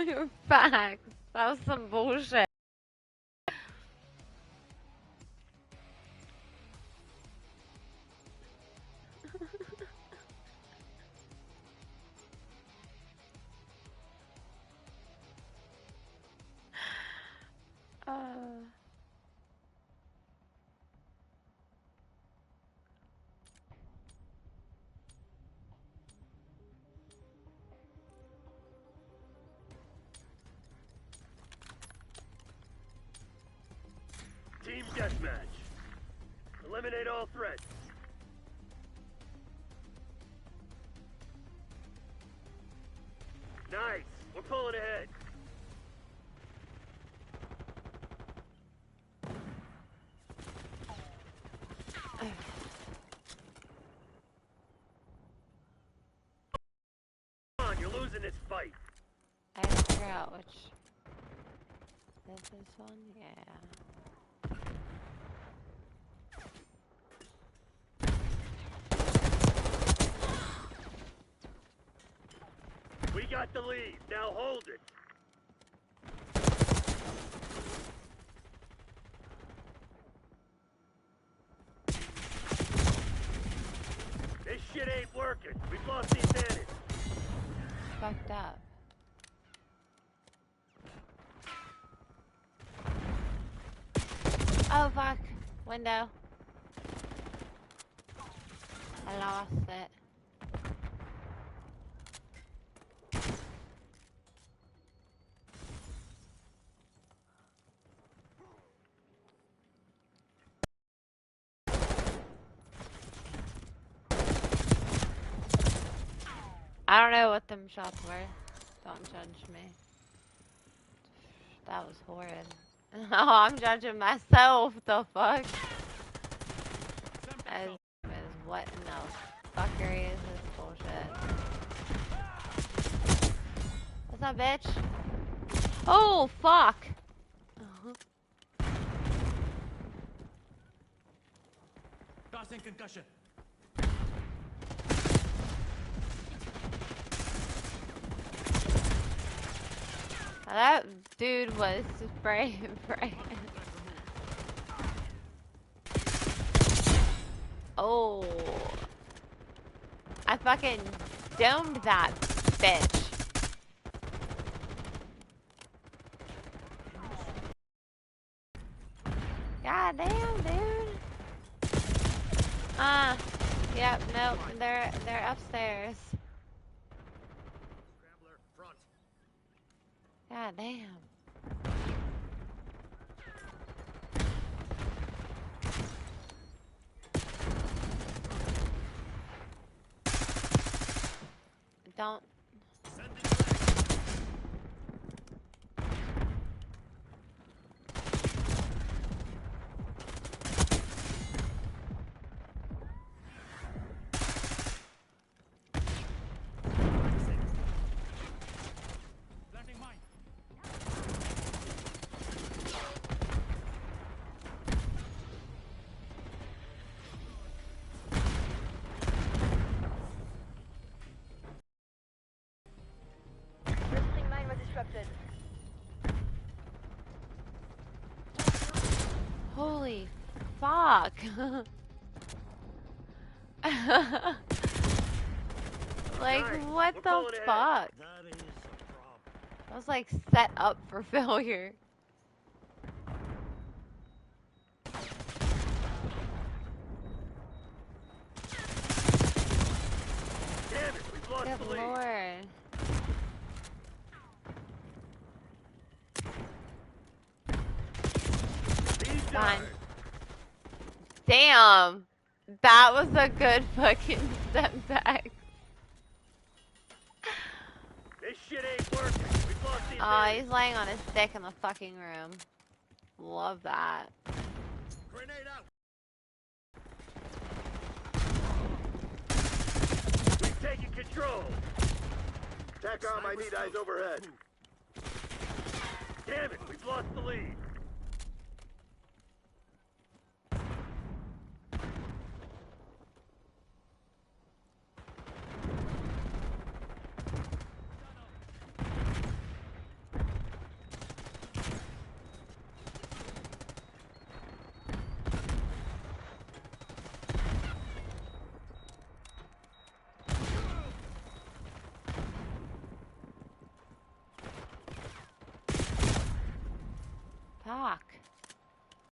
Your facts. That was some bullshit. Team deathmatch. Eliminate all threats. Nice. We're pulling ahead. Come on, you're losing this fight. I have to figure out which. Is this one? Yeah. We got the lead. Now hold it. This shit ain't working. We've lost the advantage. Fucked up. Oh fuck. Window. I lost it. I don't know what them shots were. Don't judge me. That was horrid. Oh, I'm judging myself. The fuck? As what in the fuckery is this bullshit? What's up, bitch? Oh, fuck! Causing concussion. That dude was spraying. Oh. I fucking domed that bitch. God damn, dude. Yep, nope, they're upstairs. God damn. Don't. Holy fuck. Like, what the fuck? I was like set up for failure. Damn it, we've lost Good the lead. lord. Fine. Damn. That was a good fucking step back. This shit ain't working. We've lost the Oh, advantage. he's laying on his dick in the fucking room. Love that. Grenade out. We've taken control. TACOM, I need eyes overhead. lost the lead.